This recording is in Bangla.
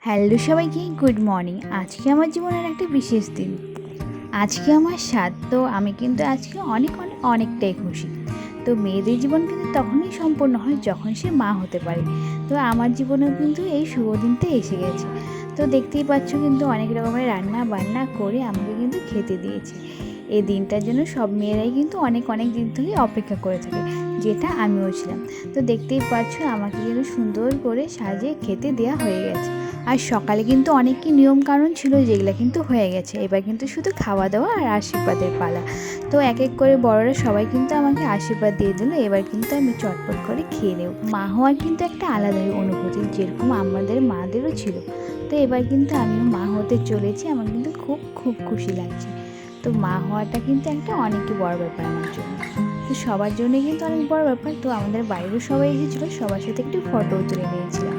হ্যালো সবাইকে, গুড মর্নিং। আজকে আমার জীবনের একটা বিশেষ দিন। আজকে আমার সাত। তো আমি কিন্তু আজকে অনেকটাই খুশি। তো মেয়েদের জীবন কিন্তু তখনই সম্পূর্ণ হয় যখন সে মা হতে পারে। তো আমার জীবনেও কিন্তু এই শুভ দিনটা এসে গেছে। তো দেখতেই পাচ্ছ কিন্তু অনেক রকমের রান্না বান্না করে আমাকে কিন্তু খেতে দিয়েছে। এই দিনটার জন্য সব মেয়েরাই কিন্তু অনেক দিন থেকে অপেক্ষা করে থাকে, যেটা আমিও ছিলাম। তো দেখতেই পাচ্ছ আমাকে কিন্তু সুন্দর করে সাজিয়ে খেতে দেওয়া হয়ে গেছে। আর সকালে কিন্তু অনেক কি নিয়ম কানুন ছিল, যেগুলো কিন্তু হয়ে গেছে। এবার কিন্তু শুধু খাওয়া দাওয়া আর আশীর্বাদের পালা। তো এক এক করে বড়রা সবাই কিন্তু আমাকে আশীর্বাদ দিয়ে দিল। এবার কিন্তু আমি চটপট করে খেয়ে নেব। মা হওয়ার কিন্তু একটা আলাদাই অনুভূতি, যেরকম আমাদের মাদেরও ছিল। তো এবার কিন্তু আমিও মা হতে চলেছি। আমার কিন্তু খুব খুশি লাগছে। তো মা হওয়াটা কিন্তু একটা অনেকই বড় ব্যাপার আমার জন্য। তো সবার জন্য কিন্তু অনেক বড় ব্যাপার। তো আমাদের বাইরেও সবাই এসেছিলো, সবার সাথে একটু ফটোও তুলে নিয়েছিলাম।